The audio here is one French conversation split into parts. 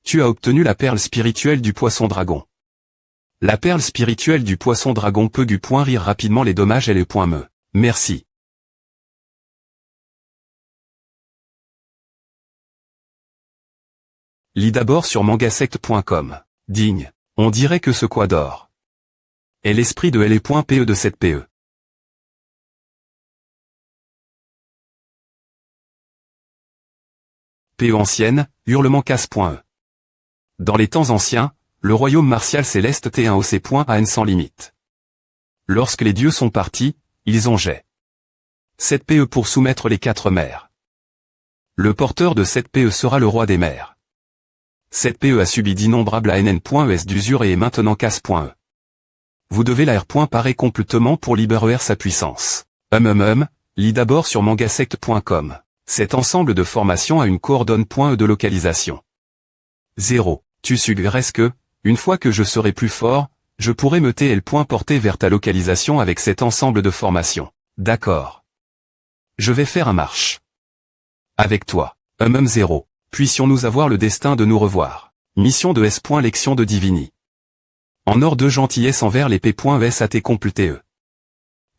Tu as obtenu la perle spirituelle du poisson dragon. La perle spirituelle du poisson dragon peut du point rire rapidement les dommages et les points me. Merci. Lis d'abord sur mangasect.com. Digne. On dirait que ce quoi d'or est l'esprit de L.PE de cette PE. PE ancienne, hurlement casse.e. Dans les temps anciens, le royaume martial céleste T1OC.AN sans limite. Lorsque les dieux sont partis, ils ont jet. Cette PE pour soumettre les 4 mers. Le porteur de cette PE sera le roi des mers. Cette PE a subi d'innombrables ANN.ES d'usure et est maintenant casse.e. Vous devez la R. complètement pour libérer sa puissance. Lis d'abord sur mangasect.com. Cet ensemble de formations a une coordonne.e de localisation. 0. Tu suggères que, une fois que je serai plus fort, je pourrai me TL. Porter vers ta localisation avec cet ensemble de formations. D'accord. Je vais faire un marche. Avec toi. 0. Puissions-nous avoir le destin de nous revoir. Mission de S. Lection de Divini. En or de gentillesse envers les P.SAT complété.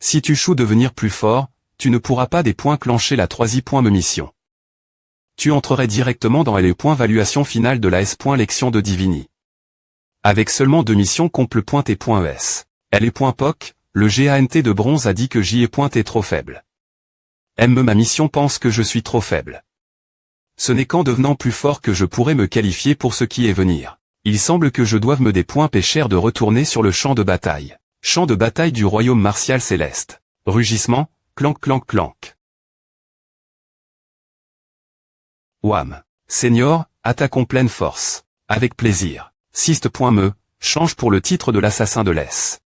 Si tu choues devenir plus fort, tu ne pourras pas des points clencher la 3i. Mission. Tu entrerais directement dans L. Valuation finale de la S. Lection de Divini. Avec seulement 2 missions comple.T.S. L.POC, le GANT de bronze a dit que J.T trop faible. Ma mission pense que je suis trop faible. Ce n'est qu'en devenant plus fort que je pourrai me qualifier pour ce qui est venir. Il semble que je doive me des points péchères de retourner sur le champ de bataille. Champ de bataille du royaume martial céleste. Rugissement, clank clank clank. Wham. Senior, attaque en pleine force. Avec plaisir. Sist.me, change pour le titre de l'assassin de l'S.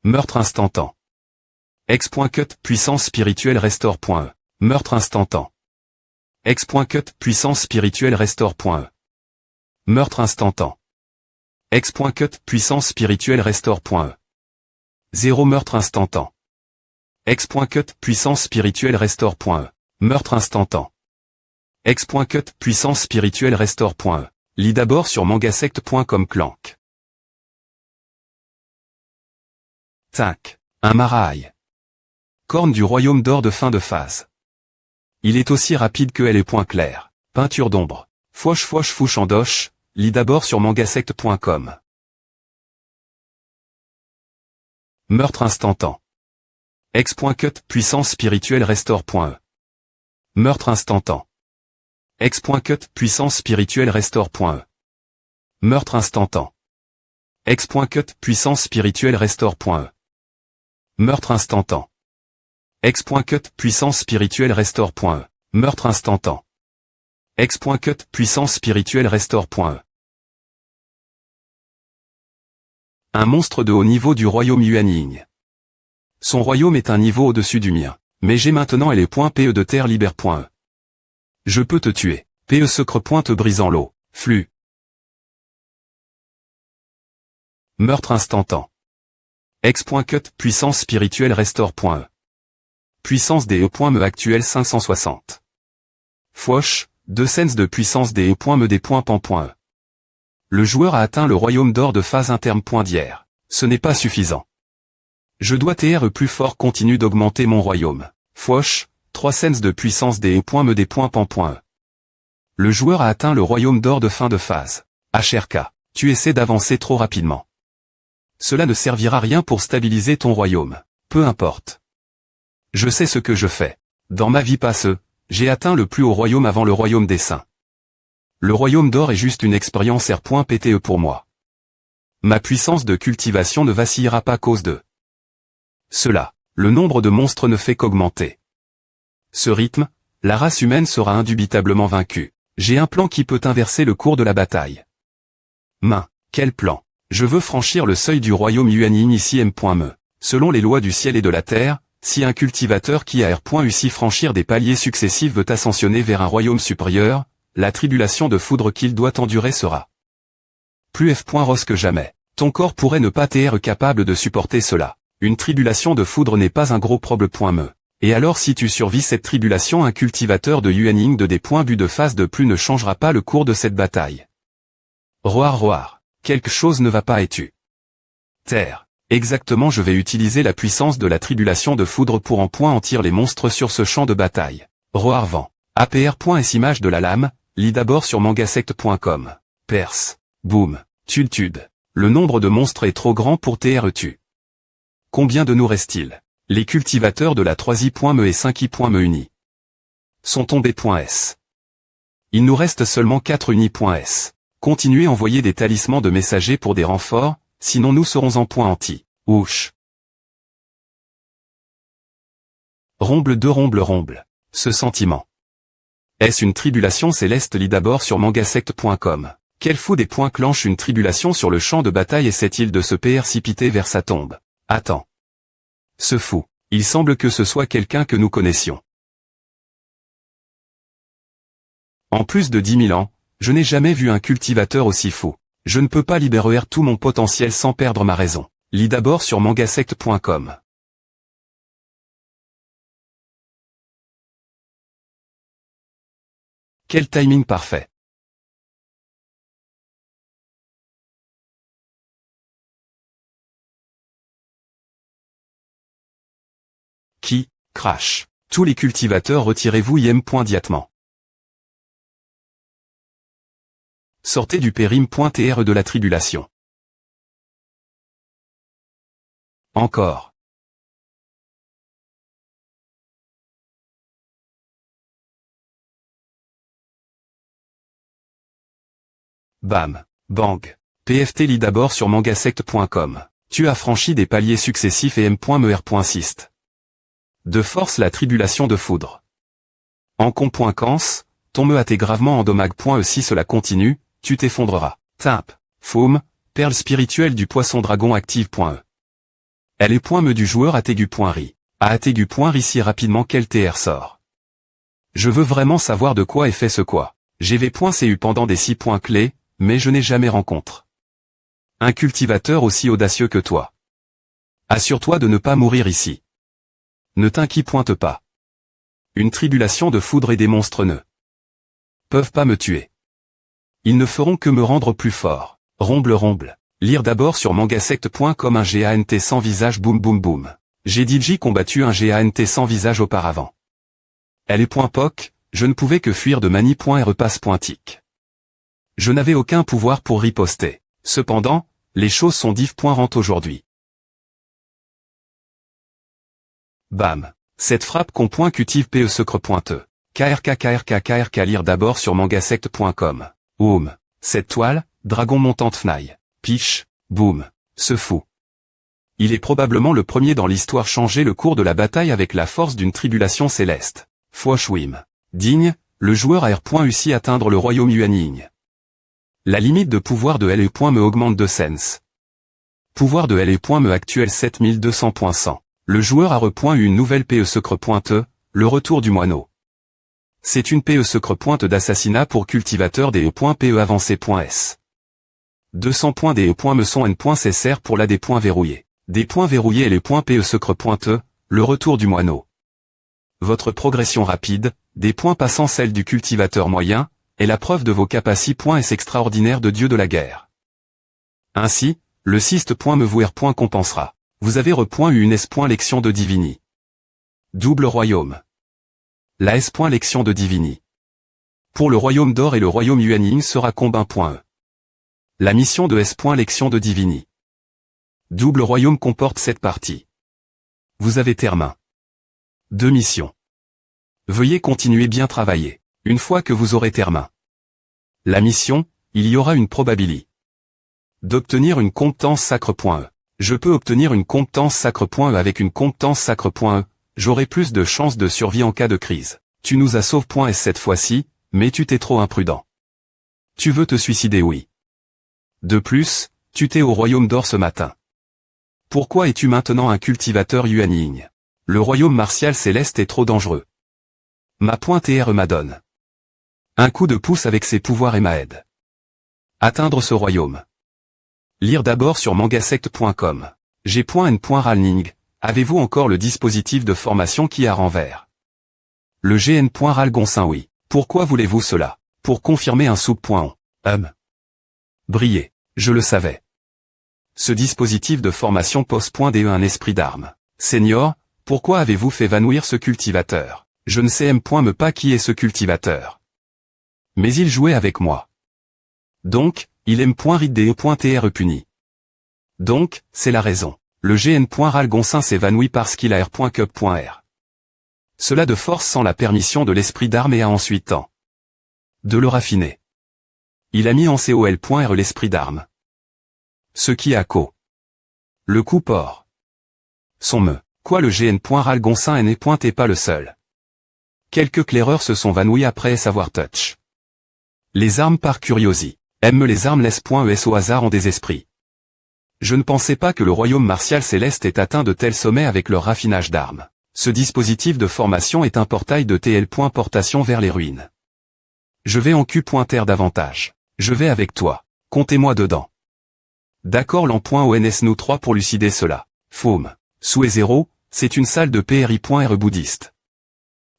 Meurtre instantan. X.cut puissance spirituelle restore.e. Meurtre instantan. X.cut puissance spirituelle restore.e. Meurtre instantan. X.cut puissance spirituelle restore.e. 0 meurtre instantan. X.cut puissance spirituelle restore.e. Meurtre instantan. X.cut puissance spirituelle restore.e. Lis d'abord sur mangasect.com clank. Tac. Un maraï. Corne du royaume d'or de fin de phase. Il est aussi rapide que L. Clair. Peinture d'ombre. Fouche fouche en doche. Lis d'abord sur mangasect.com. Meurtre instantan. X.cut puissance spirituelle restore.e. Meurtre instantan. X.cut puissance spirituelle restore.e. Meurtre instantan. X.cut puissance spirituelle restore.e. Meurtre instantan. X.cut puissance spirituelle restore.e. Meurtre instantan. X.cut puissance spirituelle restore.e. Un monstre de haut niveau du royaume Yuanying. Son royaume est un niveau au-dessus du mien, mais j'ai maintenant L.PE de terre libère.e. Je peux te tuer. PE secre. Te brisant l'eau. Flux. Meurtre instantan. X.cut puissance spirituelle restore.e. Puissance des E.me actuelle 560. Fouche, 2 cents de puissance des E.me des points pan.e. Le joueur a atteint le royaume d'or de phase interne. D'hier. Ce n'est pas suffisant. Je dois TR plus fort continue d'augmenter mon royaume. Fouche, 3 cents de puissance des E.me des points pan.e. Le joueur a atteint le royaume d'or de fin de phase. HRK. Tu essaies d'avancer trop rapidement. Cela ne servira à rien pour stabiliser ton royaume. Peu importe. Je sais ce que je fais. Dans ma vie passée, j'ai atteint le plus haut royaume avant le royaume des saints. Le royaume d'or est juste une expérience R.PTE pour moi. Ma puissance de cultivation ne vacillera pas à cause de cela. Le nombre de monstres ne fait qu'augmenter. Ce rythme, la race humaine sera indubitablement vaincue. J'ai un plan qui peut inverser le cours de la bataille. Quel plan? Je veux franchir le seuil du royaume Yuanying ici M.me. Selon les lois du ciel et de la terre, si un cultivateur qui a R.U.C. franchir des paliers successifs veut ascensionner vers un royaume supérieur, la tribulation de foudre qu'il doit endurer sera plus F.Ros que jamais. Ton corps pourrait ne pas être capable de supporter cela. Une tribulation de foudre n'est pas un gros problème. Et alors si tu survis cette tribulation, un cultivateur de Yuaning de des points but de phase de plus ne changera pas le cours de cette bataille. Roar. Quelque chose ne va pas et tu. Terre. Exactement, je vais utiliser la puissance de la tribulation de foudre pour en tirer les monstres sur ce champ de bataille. Roar vent. APR.S image de la lame, lis d'abord sur mangasect.com. Perse. Boum. Tultude. Le nombre de monstres est trop grand pour tu. Combien de nous reste-t-il? Les cultivateurs de la 3i.me et 5i.me unis sont tombés.s. Il nous reste seulement 4 unis.s. Continuez à envoyer des talismans de messagers pour des renforts, sinon nous serons en point anti. Ouch. Romble. Ce sentiment. Est-ce une tribulation céleste? Lis d'abord sur mangasect.com. Quel fou des points clenche une tribulation sur le champ de bataille? Essaie-t-il de se précipiter vers sa tombe? Attends. Ce fou. Il semble que ce soit quelqu'un que nous connaissions. En plus de 10 000 ans, je n'ai jamais vu un cultivateur aussi fou. Je ne peux pas libérer tout mon potentiel sans perdre ma raison. Lis d'abord sur mangasect.com. Quel timing parfait. Qui, crash. Tous les cultivateurs retirez-vous im.diatement. Sortez du périm.tr de la tribulation. Encore. Bam. Bang. PFT lis d'abord sur mangasect.com. Tu as franchi des paliers successifs et m.mer.6. De force la tribulation de foudre. En con.cans, ton me a été gravement endommage. Si cela continue, tu t'effondreras. Timp. Foum, perle spirituelle du poisson dragon active.e. Elle est me du joueur ategu.ri. À ategu.ri si rapidement quel TR sort. Je veux vraiment savoir de quoi est fait ce quoi. GV.cu pendant des 6 points clés, mais je n'ai jamais rencontré un cultivateur aussi audacieux que toi. Assure-toi de ne pas mourir ici. Ne t'inquiète pas. Une tribulation de foudre et des monstres ne peuvent pas me tuer. Ils ne feront que me rendre plus fort. Romble. Lire d'abord sur mangasect.com un GANT sans visage boum. J'ai DJ combattu un GANT sans visage auparavant. Elle est .poc, je ne pouvais que fuir de mani.repasse.tic. Je n'avais aucun pouvoir pour riposter. Cependant, les choses sont diff.rent aujourd'hui. Bam. Cette frappe cultive PE secre.e. KRK lire d'abord sur mangasect.com. Oum. Cette toile, dragon montante fnaille. Piche, boum. Ce fou. Il est probablement le premier dans l'histoire changer le cours de la bataille avec la force d'une tribulation céleste. Fouachwim. Digne, le joueur a R.UC atteindre le royaume Yuaning. La limite de pouvoir de LE.me augmente de sens. Pouvoir de LE.me actuel 7200.100. Le joueur a eu une nouvelle PE secre.e, le retour du moineau. C'est une PE secre. D'assassinat pour cultivateur des E.PE avancé.s. 200 points des E.me sont n.cr pour la des points verrouillés. Des points verrouillés et les points PE secre.e, le retour du moineau. Votre progression rapide, des points passant celle du cultivateur moyen, est la preuve de vos capacités.s extraordinaires de dieu de la guerre. Ainsi, le 6.me vouer. Compensera. Vous avez eu une S.lection de Divini. Double royaume. La S.lection de Divini. Pour le royaume d'or et le royaume Yuaning sera combin.e. La mission de S.lection de Divini. Double royaume comporte cette partie. Vous avez termin. 2 missions. Veuillez continuer bien travailler. Une fois que vous aurez termin. La mission, il y aura une probabilité d'obtenir une compétence sacre.e. Je peux obtenir une compétence sacre.e avec une compétence sacre.e, j'aurai plus de chances de survie en cas de crise. Tu nous as sauvé.s cette fois-ci, mais tu t'es trop imprudent. Tu veux te suicider oui. De plus, tu t'es au royaume d'or ce matin. Pourquoi es-tu maintenant un cultivateur Yuaning? Le royaume martial céleste est trop dangereux. Ma .tr m'adonne. Un coup de pouce avec ses pouvoirs et ma aide. Atteindre ce royaume. Lire d'abord sur mangasect.com. G.N.Ralning, avez-vous encore le dispositif de formation qui a renvers? Le GN.Ralgonsin oui. Pourquoi voulez-vous cela? Pour confirmer un soupe.on. Briller. Je le savais. Ce dispositif de formation pose.de un esprit d'arme. Senior, pourquoi avez-vous fait évanouir ce cultivateur? Je ne sais me pas qui est ce cultivateur. Mais il jouait avec moi. Donc, il aime.ridde.tr puni. Donc, c'est la raison. Le GN.Ralgonsin s'évanouit parce qu'il a r.cup.r. Cela de force sans la permission de l'esprit d'arme et a ensuite temps de le raffiner. Il a mis en col.r l'esprit d'arme. Ce qui a co. Le coup port. Son me. Quoi le GN.Ralgonsin n'est pas le seul. Quelques claireurs se sont vanouis après savoir touch. Les armes par curiosi. Aime les armes laisse.es au hasard en des esprits. Je ne pensais pas que le royaume martial céleste ait atteint de tels sommets avec leur raffinage d'armes. Ce dispositif de formation est un portail de TL.portation vers les ruines. Je vais en Q.R davantage. Je vais avec toi. Comptez-moi dedans. D'accord l'en.ons nous 3 pour lucider cela. Faume. Souhait 0, c'est une salle de PRI.R bouddhiste.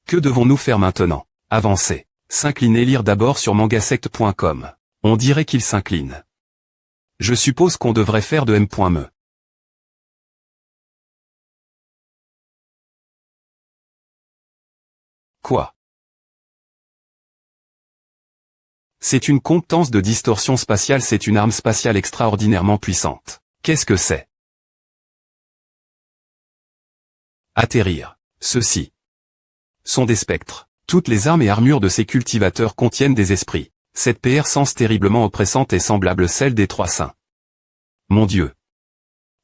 Que devons-nous faire maintenant? Avancer. S'incliner lire d'abord sur mangasect.com. On dirait qu'il s'incline. Je suppose qu'on devrait faire de m.me. Quoi? C'est une compétence de distorsion spatiale, c'est une arme spatiale extraordinairement puissante. Qu'est-ce que c'est? Atterrir. Ceux-ci sont des spectres. Toutes les armes et armures de ces cultivateurs contiennent des esprits. Cette PR sens terriblement oppressante est semblable celle des trois saints. Mon Dieu.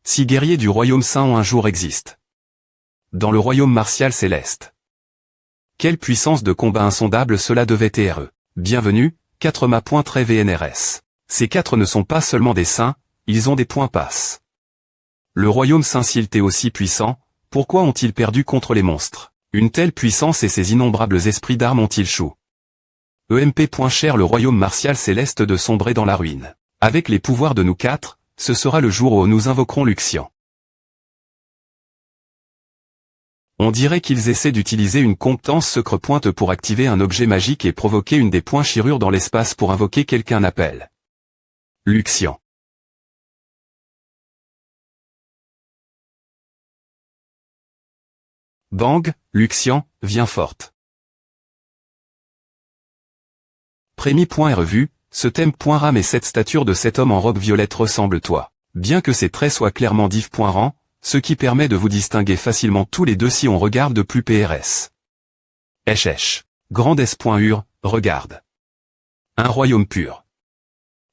Six guerriers du royaume saint ont un jour existé. Dans le royaume martial céleste. Quelle puissance de combat insondable cela devait être. Bienvenue, 4 ma.VNRS. Ces 4 ne sont pas seulement des saints, ils ont des points passes. Le royaume saint s'il était aussi puissant, pourquoi ont-ils perdu contre les monstres? Une telle puissance et ces innombrables esprits d'armes ont-ils chou? EMP.cher le royaume martial céleste de sombrer dans la ruine. Avec les pouvoirs de nous 4, ce sera le jour où nous invoquerons Luxian. On dirait qu'ils essaient d'utiliser une compétence secret pointe pour activer un objet magique et provoquer une des points chirures dans l'espace pour invoquer quelqu'un appel. Luxian. Bang, Luxian, viens forte. Prémi.revue, ce thème.ram et cette stature de cet homme en robe violette ressemblent-toi. Bien que ses traits soient clairement div.ran, ce qui permet de vous distinguer facilement tous les deux si on regarde de plus PRS. Esh. Grandesse.ur, regarde. Un royaume pur.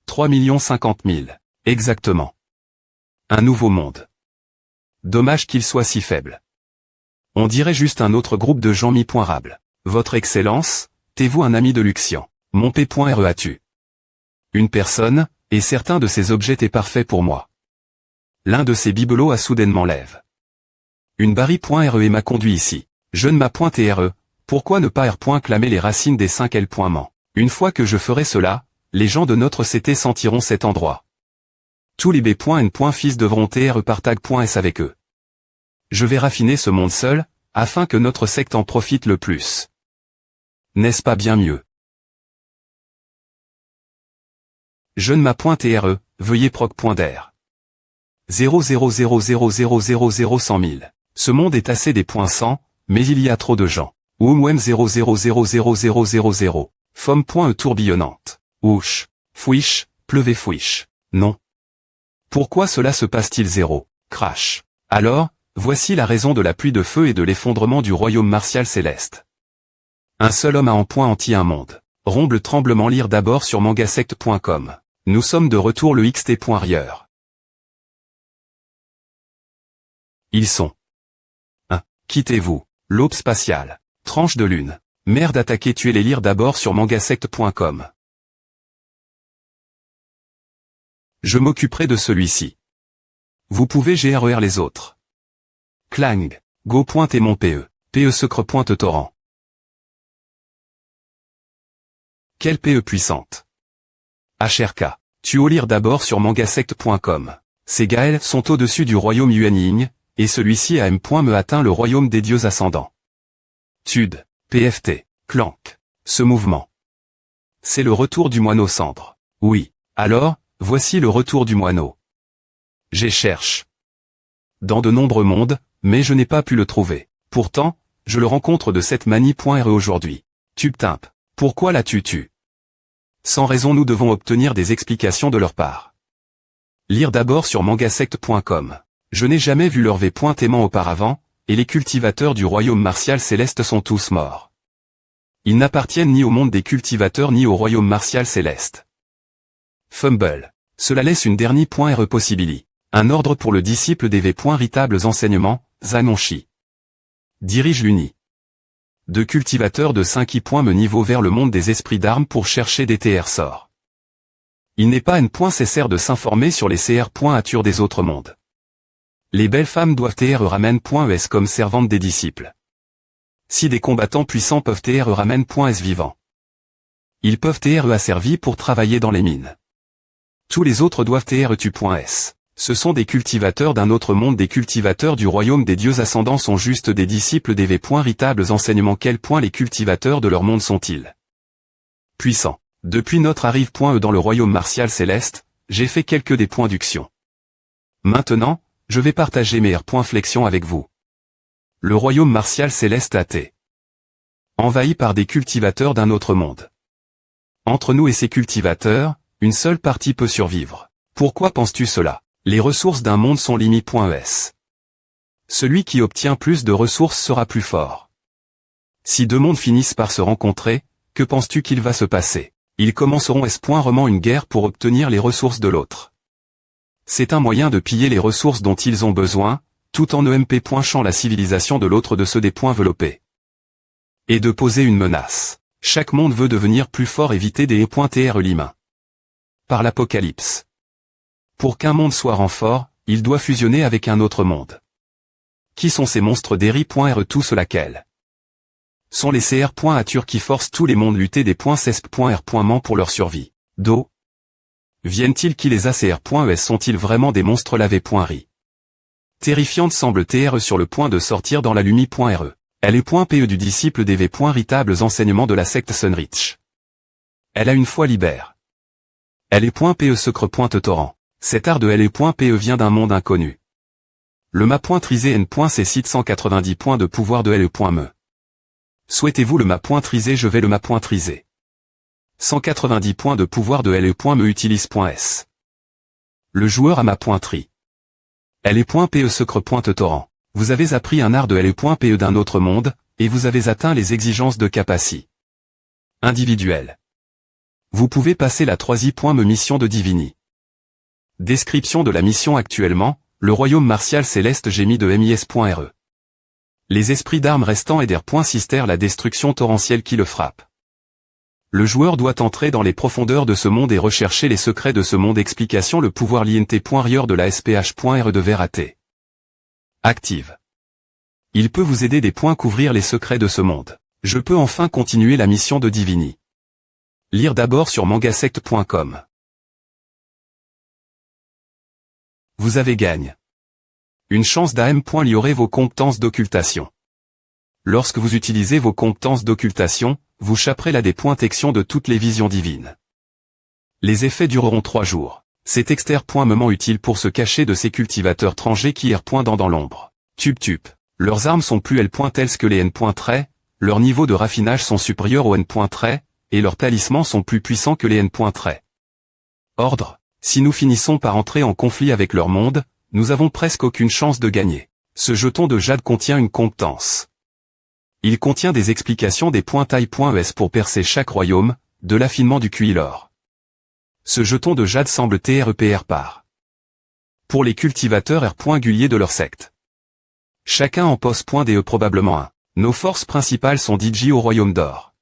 3 050 000. Exactement. Un nouveau monde. Dommage qu'il soit si faible. On dirait juste un autre groupe de gens mi-rable. Votre Excellence, t'es-vous un ami de Luxian? Mon P.re as-tu une personne, et certains de ces objets étaient parfaits pour moi. L'un de ces bibelots a soudainement lève. Une barrie.re m'a conduit ici. Je ne m'a.re, pourquoi ne pas r.clamer les racines des 5 L.ment? Une fois que je ferai cela, les gens de notre CT sentiront cet endroit. Tous les B.N. fils devront tr par tag.s avec eux. Je vais raffiner ce monde seul, afin que notre secte en profite le plus. N'est-ce pas bien mieux? Je ne m'a.re, veuillez proc.der. 00000000100 000. Ce monde est assez des points 100, mais il y a trop de gens. Oumwem 0000000. Fom.e tourbillonnante. Ouch. Fouiche, pleuvez fouiche. Non. Pourquoi cela se passe-t-il 0? Crash. Alors, voici la raison de la pluie de feu et de l'effondrement du royaume martial céleste. Un seul homme a en point anti un monde. Romble tremblement lire d'abord sur mangasect.com. Nous sommes de retour le xt.rieur. Ils sont 1. Quittez-vous. L'aube spatiale. Tranche de lune. Merde attaquer tuer les lire d'abord sur mangasect.com. Je m'occuperai de celui-ci. Vous pouvez GRER les autres. Clang. Go. Et mon PE. PE secre. Torrent. Quelle PE puissante. HRK. Tu au lire d'abord sur mangasect.com. Ces Gaëls sont au-dessus du royaume Yuan Ying, et celui-ci a me atteint le royaume des dieux ascendants. Tud, PFT, Clank. Ce mouvement. C'est le retour du moineau cendre. Oui. Alors, voici le retour du moineau. J'ai cherché dans de nombreux mondes, mais je n'ai pas pu le trouver. Pourtant, je le rencontre de cette manie.re aujourd'hui. Tubtimp. Pourquoi l'as-tu tué? Sans raison, nous devons obtenir des explications de leur part. Lire d'abord sur mangasect.com. Je n'ai jamais vu leur V.aimant auparavant, et les cultivateurs du royaume martial céleste sont tous morts. Ils n'appartiennent ni au monde des cultivateurs ni au royaume martial céleste. Fumble. Cela laisse une dernière.re possibilité. Un ordre pour le disciple des V.ritables enseignements, Zanonshi. Dirige l'Uni. Deux cultivateurs de 5 me niveau vers le monde des esprits d'armes pour chercher des TR sorts. Il n'est pas nécessaire de s'informer sur les CR.ature des autres mondes. Les belles femmes doivent TR ramène.es comme servantes des disciples. Si des combattants puissants peuvent TR ramène.es vivants. Ils peuvent TR asservis pour travailler dans les mines. Tous les autres doivent TR tu.s. Ce sont des cultivateurs d'un autre monde, des cultivateurs du royaume des dieux ascendants sont juste des disciples des V.ritables enseignements. Quel point les cultivateurs de leur monde sont-ils puissants? Depuis notre arrive.e dans le royaume martial céleste, j'ai fait quelques des points d'uction. Maintenant, je vais partager mes R.flexions avec vous. Le royaume martial céleste a été envahi par des cultivateurs d'un autre monde. Entre nous et ces cultivateurs, une seule partie peut survivre. Pourquoi penses-tu cela? Les ressources d'un monde sont limitées.es. Celui qui obtient plus de ressources sera plus fort. Si deux mondes finissent par se rencontrer, que penses-tu qu'il va se passer? Ils commenceront s.rement une guerre pour obtenir les ressources de l'autre. C'est un moyen de piller les ressources dont ils ont besoin, tout en emp.chant la civilisation de l'autre de ceux des .enveloppés. Et de poser une menace. Chaque monde veut devenir plus fort, éviter des e.tr l'humain. Par l'apocalypse. Pour qu'un monde soit renfort, il doit fusionner avec un autre monde. Qui sont ces monstres d'Eri.re? Tous laquelle sont les CR.ature qui forcent tous les mondes lutter des .cesp.r.ment pour leur survie. Do. Viennent-ils qui les ACR.es sont-ils vraiment des monstres lavés.ri? Terrifiante semble TR sur le point de sortir dans la lumi.re. Elle est .pe du disciple des V.ritables enseignements de la secte Sunrich. Elle a une foi libère. Elle est .pe secret.torrent. Cet art de LE.pe vient d'un monde inconnu. Le ma.trisé n.c cite 190 points de pouvoir de LE.me. Souhaitez-vous le ma.trisé? Je vais le ma.trisé. 190 points de pouvoir de LE.me utilise.s. Le joueur a ma.tri. LE.pe secret.torrent. Vous avez appris un art de LE.pe d'un autre monde, et vous avez atteint les exigences de capacité individuelle. Vous pouvez passer la 3e mission de Divini. Description de la mission actuellement, le royaume martial céleste gémit de MIS.re. Les esprits d'armes restants aidèrent .sister la destruction torrentielle qui le frappe. Le joueur doit entrer dans les profondeurs de ce monde et rechercher les secrets de ce monde. Explication: le pouvoir l'INT.rieur de la SPH.re devait rater. Active. Il peut vous aider des points couvrir les secrets de ce monde. Je peux enfin continuer la mission de Divini. Lire d'abord sur mangasect.com. Vous avez gagne. Une chance d'AM.liorer vos compétences d'occultation. Lorsque vous utilisez vos compétences d'occultation, vous chapperez la dépointection de toutes les visions divines. Les effets dureront 3 jours. C'est extrêmement utile pour se cacher de ces cultivateurs étrangers qui errent dans l'ombre. Tup. Leurs armes sont plus L.telles que les N.trait, leurs niveaux de raffinage sont supérieurs aux N.trait, et leurs talismans sont plus puissants que les N.trait. Ordre. Si nous finissons par entrer en conflit avec leur monde, nous avons presque aucune chance de gagner. Ce jeton de jade contient une compétence. Il contient des explications des taille.es pour percer chaque royaume, de l'affinement du QI-lore. Ce jeton de jade semble TREPR par. Pour les cultivateurs R.guliers de leur secte. Chacun en pose .de probablement un. Nos forces principales sont DJ au royaume d'or.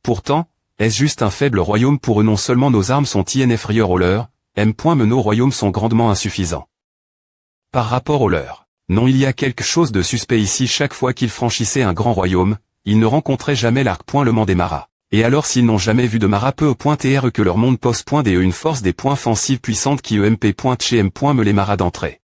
Pourtant, est-ce juste un faible royaume pour eux? Non seulement nos armes sont inférieures aux leurs, mais nos royaumes sont grandement insuffisants. Par rapport aux leurs. Non, il y a quelque chose de suspect ici. Chaque fois qu'ils franchissaient un grand royaume, ils ne rencontraient jamais l'arc. Le Mandémara. Et alors s'ils n'ont jamais vu de mara.pe.tr que leur monde pose.de une force des points offensives puissantes qui emp.chem me les maras d'entrée.